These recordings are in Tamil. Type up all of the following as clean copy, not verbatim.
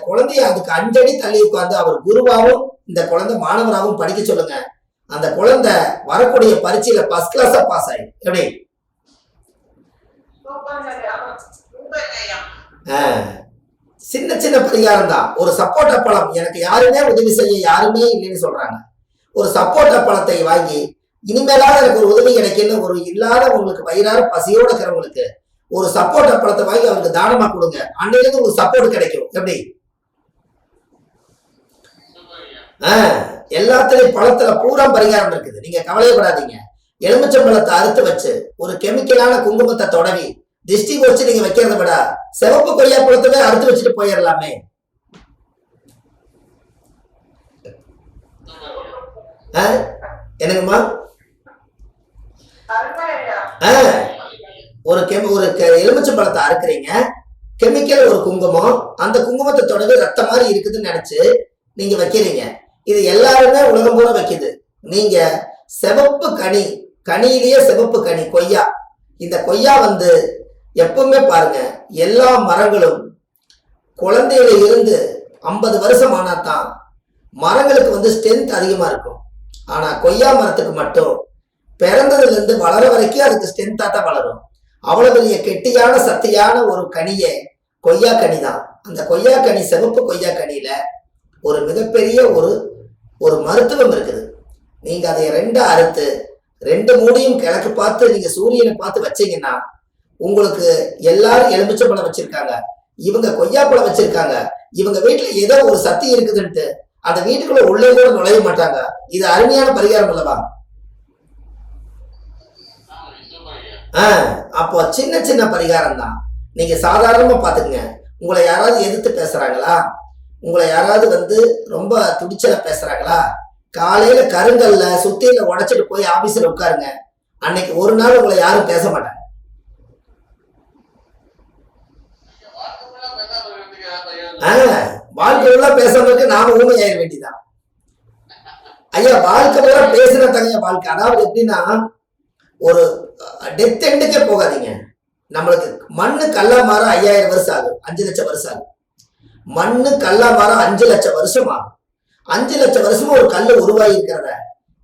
குழந்தைய அதுக்கு 5 அடி தள்ளி உட்கார்ந்து அவர் குருவாவும் இந்த குழந்தை மாணவராகவும் படிக்க சொல்லுங்க. அந்த குழந்தை வரக்கூடிய பரீட்சையில ஃபர்ஸ்ட் கிளாஸா பாஸ் ஆயிடும். எப்படி? சின்ன சின்ன பரிகாரம் தான். ஒரு சப்போட்டா பழம், எனக்கு யாருமே உதவி செய்ய யாருமே இல்லைன்னு சொல்றாங்க. ஒரு சப்போட்டா பழத்தை வாங்கி இனிமேலாவது எனக்கு ஒரு உதவி கிடைக்குன்னு ஒரு இல்லாத உங்களுக்கு வயிறார பசியோட இருக்கிறவங்களுக்கு ஒரு சப்போட்டா பழத்தை வாங்கி அவருக்கு தானமா கொடுங்க. அன்னையிலிருந்து உங்களுக்கு சப்போர்ட் கிடைக்கும். எப்படி? எல்லாத்துலயும் பழத்துல பூரா பரிகாரம் இருக்குது. நீங்க கவலையப்படாதீங்க. எலுமிச்சம்பழத்தை அறுத்து வச்சு ஒரு கெமிக்கலான குங்குமத்தை தொடவி திருஷ்டி வச்சு நீங்க வைக்கிறத விட சிவப்பு கொய்யா பழத்தவே அறுத்து வச்சுட்டு போயிடலாமே. என்னங்கம்மா? ஒரு எலுமிச்சம் பழத்தை அறுக்குறீங்க, கெமிக்கல் ஒரு குங்குமம், அந்த குங்குமத்தை தொடவே ரத்த மாதிரி இருக்குதுன்னு நினைச்சு நீங்க வைக்கிறீங்க. இது எல்லாருமே உலகம் பூரா வைக்குது. நீங்க சிவப்பு கனி, கனியிலேயே சிவப்பு கனி கொய்யா, இந்த கொய்யா எப்பவுமே பாருங்க, எல்லா மரங்களும் குழந்தையில இருந்து 50 வருஷம் ஆனாதான் மரங்களுக்கு ஸ்ட்ரென்த் அதிகமா இருக்கும். ஆனா கொய்யா மரத்துக்கு மட்டும் பிறந்ததுல இருந்து வளர வரைக்கும் அதுக்கு ஸ்ட்ரென்த்தா தான் வளரும். அவ்வளவு பெரிய கெட்டியான சத்தியான ஒரு கனியே கொய்யா கனி தான். அந்த கொய்யா கனி, சிவப்பு கொய்யா கனியில ஒரு மிகப்பெரிய ஒரு மருத்துவம் இருக்குது. நீங்க அதை 2 அறுத்து 2 மூடியும் கிழக்கு பார்த்து நீங்க சூரியனை பார்த்து வச்சீங்கன்னா, உங்களுக்கு எல்லாரும் எலுமிச்சம்பழம் வச்சிருக்காங்க, இவங்க கொய்யாப்பழம் வச்சிருக்காங்க, இவங்க வீட்டுல ஏதோ ஒரு சக்தி இருக்குதுன்ட்டு அந்த வீட்டுக்குள்ள உள்ளே கூட நுழைய மாட்டாங்க. இது அருமையான பரிகாரம் அல்லவா? அப்போ சின்ன சின்ன பரிகாரம் தான். நீங்க சாதாரணமா பாத்துக்கங்க. உங்களை யாராவது எதிர்த்து பேசுறாங்களா, உங்களை யாராவது ரொம்ப துடிச்சல பேசுறாங்களா, காலையில கருங்கல்ல சுத்தியில உடைச்சிட்டு போய் ஆபீஸ்ல உட்காருங்க. அன்னைக்கு ஒரு நாள் உங்களை யாரும் பேச மாட்டாங்க. வாழ்க்கை உள்ள பேசுறதுக்கு நாம ஊமையாயிர வேண்டியதான். ஐயா, வாழ்க்கை பூரா பேசுற தனியா வாழ்க்கை. அதாவது எப்படின்னா, ஒரு டெத் எண்டுக்கே போகாதீங்க. நம்மளுக்கு மண்ணு கல்லா மாற 5000 வருஷம் ஆகும், 5 லட்சம் வருஷம் ஆகும். மண்ணு கல்லா மாற 5 லட்சம் வருஷம் ஆகும். 5 லட்சம் வருஷமா ஒரு கல்லு உருவாகி இருக்கிறத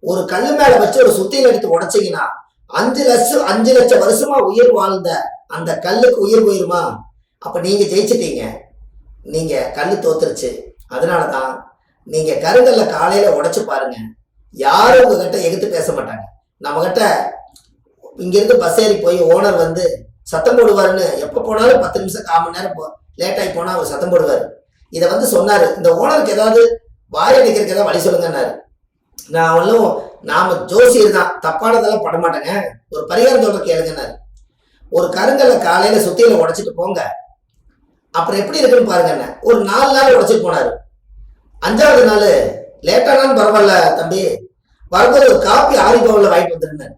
ஒரு கல்லு மேல வச்சு ஒரு சுத்தியில எடுத்து உடைச்சிங்கன்னா 5 லட்சம் வருஷமா உயிர் வாழ்ந்த அந்த கல்லுக்கு உயிர் போயிருமா? அப்ப நீங்க ஜெயிச்சிட்டீங்க. நீங்க கல்லு தோத்துருச்சு. அதனாலதான் நீங்க கருங்கல்ல காலையில உடைச்சு பாருங்க, யாரும் உங்ககிட்ட எதிர்த்து பேச மாட்டாங்க. நம்ம கிட்ட இங்கிருந்து பஸ் ஏறி போய் ஓனர் சத்தம் போடுவாருன்னு, எப்ப போனாலும் 10 நிமிஷம் 1/4 மணி நேரம் லேட் ஆகி போனா அவர் சத்தம் போடுவாரு. இதை சொன்னாரு, இந்த ஓனருக்கு ஏதாவது வாய் அடிக்கிறதுக்கு ஏதாவது வழி சொல்லுங்கன்னாரு. நாம ஜோசியர் தான், தப்பானதெல்லாம் பண்ண மாட்டேங்க, ஒரு பரிகாரம் சொல்ற கேளுங்கன்னாரு. ஒரு கருங்கல்ல காலையில சுத்தியில உடைச்சிட்டு போங்க, அப்புறம் எப்படி இருக்குன்னு பாருங்க. ஒரு 4 நாள் உடைச்சிட்டு போனாரு. 5வது நாள் லேட்டானாலும் பரவாயில்ல தம்பி, வரும்போது ஒரு காப்பி ஆரி பவுல்ல வாங்கிட்டு வந்துருந்தாரு.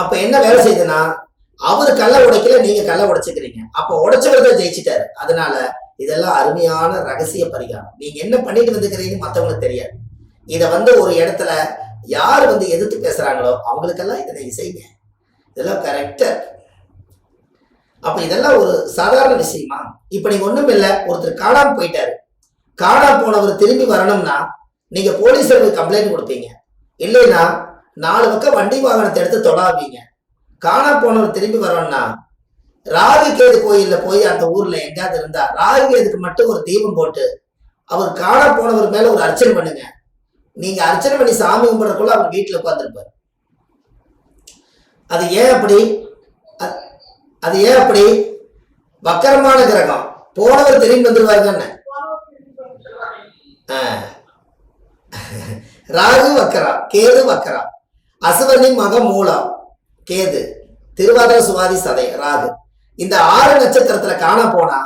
அப்ப என்ன வேலை செய்யுதுன்னா, அவரு கல்ல உடைக்கல, நீங்க கல்ல உடைச்சுக்கிறீங்க. அப்ப உடைச்சவர்தான் ஜெயிச்சிட்டாரு. அதனால இதெல்லாம் அருமையான ரகசிய பரிகாரம். நீங்க என்ன பண்ணிட்டு வந்துக்கிறீங்கன்னு மத்தவங்களுக்கு தெரியாது. இத ஒரு இடத்துல யார் எதிர்த்து பேசுறாங்களோ அவங்களுக்கெல்லாம் இதை நீங்க செய்யுங்க. இதெல்லாம் கரெக்டா. அப்ப இதெல்லாம் ஒரு சாதாரண விஷயமா? இப்ப நீங்க ஒண்ணும் இல்ல, ஒருத்தர் காணாம போயிட்டாரு. காணாம போனவர் திரும்பி வரணும்னா நீங்க போலீஸருக்கு கம்ப்ளைண்ட் கொடுப்பீங்க. இல்லைன்னா 4 பக்கம் வண்டி வாகனத்தை எடுத்து தொடாவீங்க. காணாம போனவர் திரும்பி வரணும்னா ராகு கேது கோயில்ல போய் அந்த ஊர்ல எங்காவது இருந்தா ராகு கேதுக்கு மட்டும் ஒரு தீபம் போட்டு அவர் காண போனவர் மேல ஒரு அர்ச்சனை பண்ணுங்க. நீங்க அர்ச்சனை பண்ணி சாமி கும்பிடுறதுக்குள்ள அவர் வீட்டுல உட்கார்ந்துருப்பார். அது ஏன் அப்படி? வக்கரமான கிரகம், போனவர் திரும்பி வந்துருவாருங்க. ராகு வக்கரா, கேது வக்கரா, அசுவனி மக மூலம் கேது, திருவாதிரை சுவாதி சதை ராகு. இந்த 6 நட்சத்திரத்துல காண போனா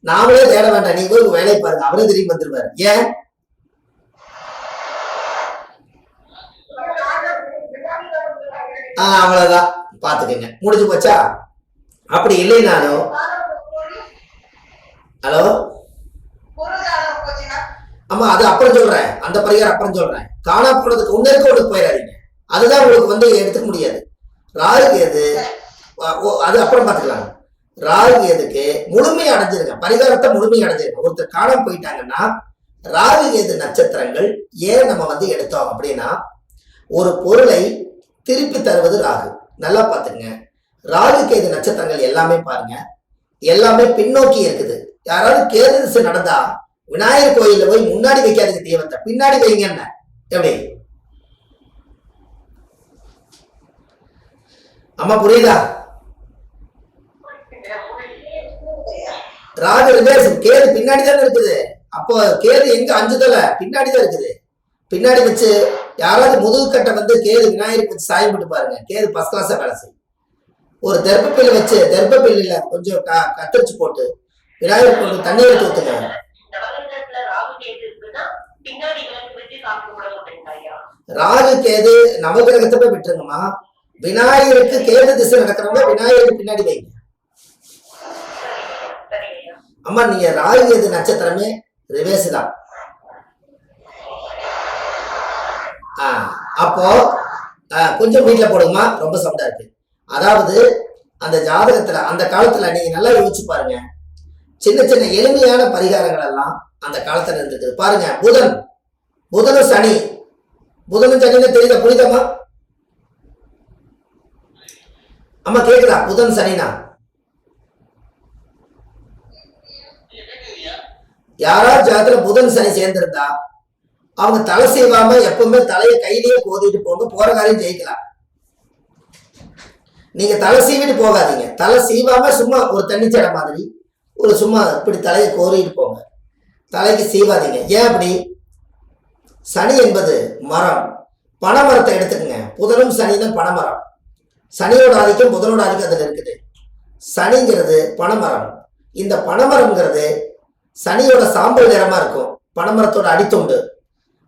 நாமளே தேட வேண்டாம், நீங்க ஒரு வேலையை பாருங்க, அவரே திரும்பி வந்துருவாரு. ஏன்? அவ்வளவுதான், பாத்துக்கங்க, முடிஞ்சு போச்சா? அப்படி இல்லைனாலும் ஹலோ, ஆமா, அது அப்புறம் சொல்றேன், அந்த பரிகாரம் அப்புறம் சொல்றேன். காணா போனதுக்கு ஒன்னுக்கு போயிடாதீங்க, அதுதான் உங்களுக்கு எடுத்துக்க முடியாது. ராகு கேது அது அப்புறம் பாத்துக்கலாம். ராகு கேதுக்கு முழுமை அடைஞ்சிருங்க, பரிகாரத்தை முழுமை அடைஞ்சிருங்க. ஒருத்தர் காணாம போயிட்டாங்கன்னா ராகு கேது நட்சத்திரங்கள் ஏன் நம்ம வந்து எடுத்தோம் அப்படின்னா, ஒரு பொருளை திருப்பி தருவது ராகு. நல்லா பாத்துங்க, ராகு கேது நட்சத்திரங்கள் எல்லாமே பாருங்க, எல்லாமே பின்னோக்கி இருக்குது. யாராவது கேது திசை நடந்தா விநாயகர் கோயில்ல போய் முன்னாடி வைக்காதுக்கு தெய்வத்தை, பின்னாடி வைங்க. என்ன எப்படி அம்மா புரியுதா? ராகு ரிவர்ஸ், கேது பின்னாடி தானே இருக்குது. அப்போ கேது எங்க 5 தலை பின்னாடி தான் இருக்குது. பின்னாடி வச்சு யாராவது முதுகு கட்டை வந்து கேது விநாயகருக்கு வச்சு சாயம் போட்டு பாருங்க, கேது ஃபர்ஸ்ட் கிளாஸா வேலை செய்யும். ஒரு தெர்ப்பப்பிள்ளை வச்சு, தெர்ப்பப்பிள்ளையில கொஞ்சம் கத்தரிச்சு போட்டு விநாயகர் கொண்டு தண்ணி எடுத்து ஊத்துங்க. ராகு கேது நவகிரகத்தை போய் விட்டுருங்கம்மா. விநாயகருக்கு கேது திசை நடக்கிறவங்க விநாயகருக்கு பின்னாடி வைங்க. அம்மா நீங்க ராகு கேது நட்சத்திரமே ரிவேர்ஸ் தான். அப்போ கொஞ்சம் வீட்டுல போடுங்கம்மா, ரொம்ப சவுண்டா இருக்கு. அதாவது அந்த ஜாதகத்துல அந்த காலத்துல நீங்க நல்லா யோசிச்சு பாருங்க, சின்ன சின்ன எளிமையான பரிகாரங்கள் எல்லாம் அந்த காலத்துல இருந்தது. பாருங்க, புதனும் சனி, புதனும் சனின்னு தெரியுதா? புரியுதம்மா? அம்மா கேக்குதா? புதன் சனினா யாராவது ஜாதத்துல புதன் சனி சேர்ந்திருந்தா அவங்க தலை செய்வாம எப்பவுமே தலையை கையிலேயே கோதிட்டு போங்க, போற காரியம் ஜெயிக்கலாம். நீங்க தலை சீவிட்டு போகாதீங்க, தலை சீவாம சும்மா ஒரு தண்ணிச்சடை மாதிரி ஒரு சும்மா இப்படி தலையை கோரிட்டு போங்க, தலைக்கு சீவாதீங்க. ஏன் அப்படி? சனி என்பது மரம், பனைமரத்தை எடுத்துக்கங்க. புதனும் சனி தான் பனைமரம். சனியோட ஆதிக்கம் புதனோட ஆதிக்கம் அதுல இருக்குது. சனிங்கிறது பனைமரம். இந்த பனைமரம்ங்கிறது சனியோட சாம்பல் நிறமா இருக்கும், பனைமரத்தோட அடித்துண்டு.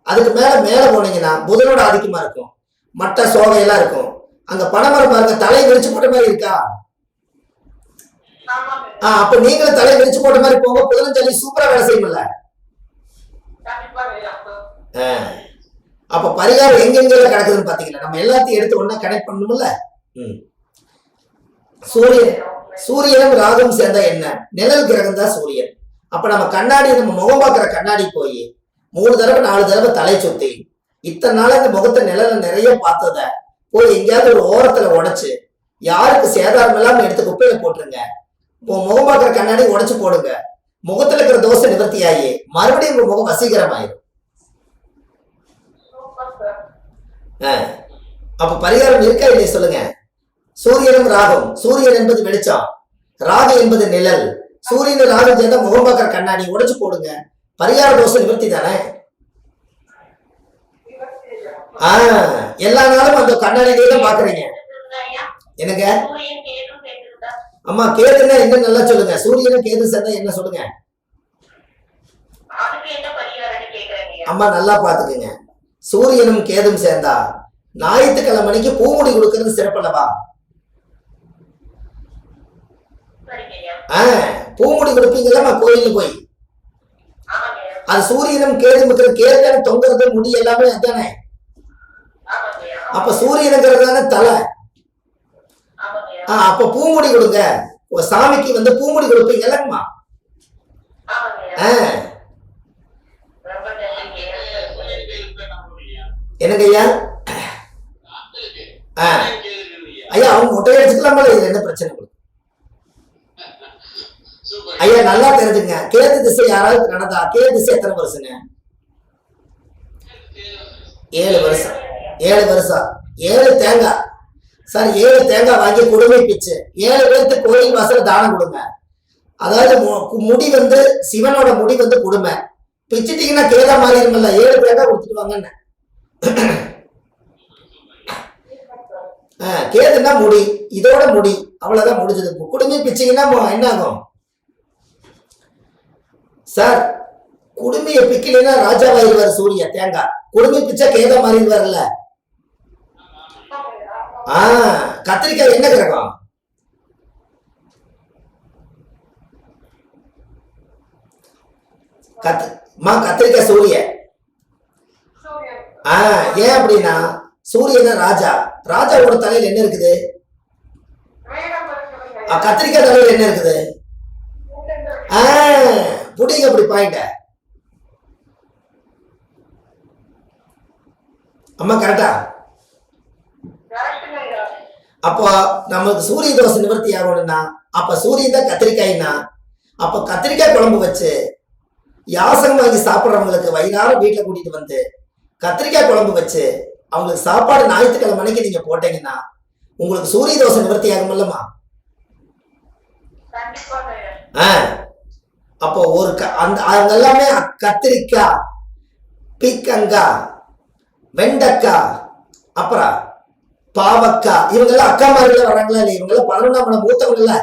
அதுக்கு மேல போனீங்கன்னா புதனோட ஆதிக்கமா இருக்கும், மட்ட சோகையெல்லாம் இருக்கும். அங்க பனைமரம் பாருங்க, தலை விரிச்சு போட்ட மாதிரி இருக்கா? அப்ப நீங்களும் தலை விரிச்சு போட்ட மாதிரி போங்க, புதனும் சனி சூப்பரா வேலை செய்யும்ல. அப்ப பரிகாரம் எங்கெங்கெல்லாம் கிடக்குதுன்னு பாத்தீங்கன்னா நம்ம எல்லாத்தையும் எடுத்து ஒன்னா கனெக்ட் பண்ணணும்ல. சூரியனும் ராகும் சேர்ந்தா என்ன? நிழல் கிரகம் தான் சூரியன். அப்ப நம்ம கண்ணாடி, நம்ம முகம் பார்க்கிற கண்ணாடி போய் 3 தடவை 4 தடவை தலை சுத்தி, இத்தனை நாள் இந்த முகத்தை நிழல நிறைய பார்த்தத போய் எங்கேயாவது ஒரு ஓரத்துல உடைச்சு யாருக்கு சேதாரம் இல்லாம எடுத்து குப்பையில போட்டுருங்க. முகம் பார்க்கிற கண்ணாடி உடைச்சு போடுங்க, முகத்துல இருக்கிற தோசை நிவர்த்தி ஆகி மறுபடியும் உங்க முகம் வசீகரமாயிரும். அப்ப பரிகாரம் இருக்கா இல்லையா சொல்லுங்க? சூரியனும் ராகும், சூரியன் என்பது வெளிச்சம், ராகு என்பது நிழல். சூரியன் ராகு சேர்ந்த முகம் பார்க்கிற கண்ணாடி உடைச்சு போடுங்க, பரிகார தோசை நிவர்த்தி தானே. எல்லா நாளும் அந்த கண்ணாடியிலே தான் பாக்குறீங்க. என்னங்க அம்மா கேதுன்னா என்ன நல்லா சொல்லுங்க. சூரியனும் கேது சேர்ந்தா என்ன சொல்லுங்க அம்மா? நல்லா பாத்துக்குங்க, சூரியனும் கேதும் சேர்ந்தா ஞாயிற்றுக்கிழமைக்கு பூமுடி கொடுக்கறது சிறப்பல்லவா? பூமுடி கொடுப்பீங்கல்லம்மா கோயிலுக்கு போய். அது சூரியனும் கேதும் இருக்கிற கேதுன்னு தொங்குறது முடி எல்லாமே அதுதானே. அப்ப சூரியனுங்கிறதான தலை. அப்ப பூமுடி கொடுங்க, சாமிக்கு வந்து பூமுடி கொடுப்பீங்கல்லம்மா. என்னங்க ஐயா? ஐயா அவங்க மொட்டை அடிச்சுக்கலாமா? இதுல என்ன பிரச்சனை? ஐயா நல்லா தெரிஞ்சுங்க, கேது திசை யாராவது நடந்தா, கேது திசை எத்தனை வருஷங்க? 7 வருஷம். 7 வருஷம் 7 தேங்காய் சார், 7 தேங்காய் வாங்கி குடுமை பிச்சு 7 பேருக்கு கோயில் வாசல் தானம் கொடுங்க. அதாவது முடி வந்து சிவனோட முடி வந்து குடுமை பிச்சுட்டீங்கன்னா கேதா மாறிடுமில்ல. 7 தேங்காய் கொடுத்துட்டு வாங்கன்னு. கேதுன்னா முடி, இதோட முடி அவ்வளவுதான் முடிஞ்சது. குடுமை பிச்சீங்கன்னா என்ன ஆகும் சார்? குடுமையை பிக்கலைன்னா ராஜாவாயிருவார் சூரியன். தேங்காய் குடுமை பிச்சா கேதா மாறிடுவார்ல. கத்திரிக்காய் என்ன கிரகம்? கத்திரிக்காய் சூரியன். ஏன் அப்படின்னா சூரியன் ராஜா, ராஜாவோட தலையில என்ன இருக்குது? கத்திரிக்காய் தலைவர் என்ன இருக்குது? புடிங்க அப்படி பாயிண்ட. அம்மா கரெக்டா? அப்போ நமக்கு சூரிய தோசை நிவர்த்தி ஆகணும்னா அப்ப சூரியன் தான் கத்திரிக்காய்னா அப்ப கத்திரிக்காய் குழம்பு வச்சு யாசகம் வாங்கி சாப்பிட்றவங்களுக்கு வயிறார வீட்டுல கூட்டிட்டு வந்து கத்திரிக்காய் குழம்பு வச்சு அவங்களுக்கு சாப்பாடு ஞாயிற்றுக்கிழமை அன்னைக்கு நீங்க போட்டீங்கன்னா உங்களுக்கு சூரிய தோசை நிவர்த்தி ஆகும்லமா? அப்போ ஒரு அந்த அவங்க எல்லாமே கத்திரிக்காய், பீக்கங்காய், வெண்டைக்காய், அப்புறம் பாவக்காய், இவங்க எல்லாம் அக்கா மாதிரி வர்றாங்களா இல்லையா? இவங்க எல்லாம் 11ஆம் மூத்தவங்க இல்ல.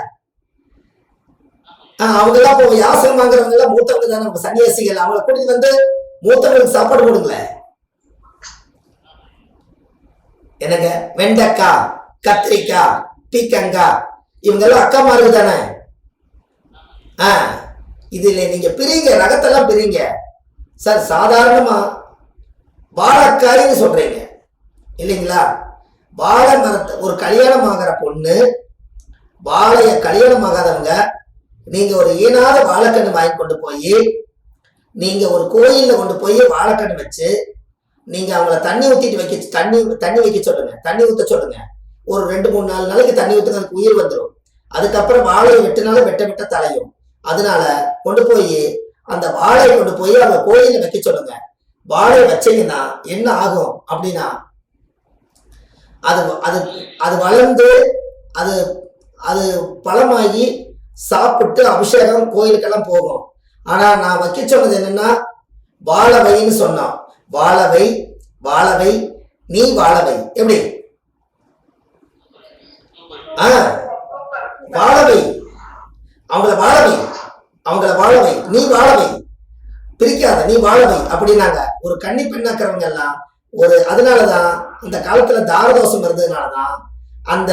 அவங்க எல்லாம் இப்போ யாசகம் வாங்குறவங்க எல்லாம் மூத்தவங்க தானே, நம்ம சன்னியாசிகள். அவங்களை கூட்டிட்டு வந்து மூத்தவங்களுக்கு சாப்பாடு கொடுங்களே. எனக்கு வெண்டைக்காய், கத்திரிக்காய், பீக்கங்காய், இவங்க எல்லாம் அக்கா மாதிரி தானே. இதுல நீங்க பிரிங்க, ரகத்தெல்லாம் பிரிங்க சார். சாதாரணமா வாழைக்காய்ன்னு சொல்றீங்க இல்லைங்களா? வாழை மரத்தை ஒரு கல்யாணம் ஆகிற பொண்ணு, வாழைய கல்யாணம் ஆகாதவங்க நீங்க ஒரு ஈனாத வாழைக்கண்ணு வாங்கி கொண்டு போய் நீங்க ஒரு கோயில்ல கொண்டு போய் வாழைக்கண்ணு வச்சு நீங்க அவங்கள தண்ணி ஊத்திட்டு தண்ணி வைக்க சொல்லுங்க, தண்ணி ஊத்த சொல்லுங்க. ஒரு 2-3-4 நாளைக்கு தண்ணி ஊத்துக்கு அதுக்கு உயிர் வந்துடும். அதுக்கப்புறம் வாழையை வெட்டினாலும் வெட்ட தலையும். அதனால கொண்டு போய் அந்த வாழையை கொண்டு போய் அவங்க கோயில வைக்க சொல்லுங்க. வாழை வச்சீங்கன்னா என்ன ஆகும் அப்படின்னா அது அது அது வளர்ந்து அது அது பழமாகி சாப்பிட்டு அபிஷேகம் கோயிலுக்கெல்லாம் போகும். ஆனா நான் வைக்க சொன்னது என்னன்னா வாழவைன்னு சொன்னோம். வாழவை வாழவை நீ வாழவை எப்படி? வாழவை அவங்கள வாழவை நீ வாழவை, பிரிக்காத நீ வாழவை அப்படின்னாங்க. ஒரு கன்னி பெண்ணாக்குறவங்க எல்லாம் ஒரு அதனாலதான் அந்த காலத்துல தாரதோஷம் இருந்ததுனாலதான் அந்த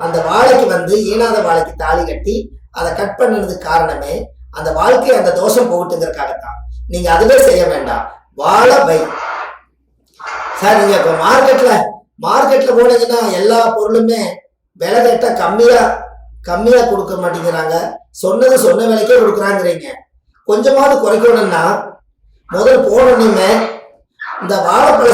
அந்த வாழைக்கு வந்து ஈனாத வாழைக்கு தாலி கட்டி அதை கட் பண்ணதுக்கு காரணமே அந்த வாழ்க்கை அந்த தோஷம் போகட்டுங்கிறதுக்காகத்தான். நீங்க அதுவே செய்ய வேண்டாம். வாழவை சார். நீங்க இப்ப மார்க்கெட்ல போனீங்கன்னா எல்லா பொருளுமே விலை கேட்டா கம்மியா கொடுக்க மாட்டேங்கிறாங்க. சொன்ன விலைக்கே கொடுக்குறாங்கிறீங்க. கொஞ்சமாவது குறைக்கணும்னா முதல் போனோன்னே இந்த வாழைப்பழ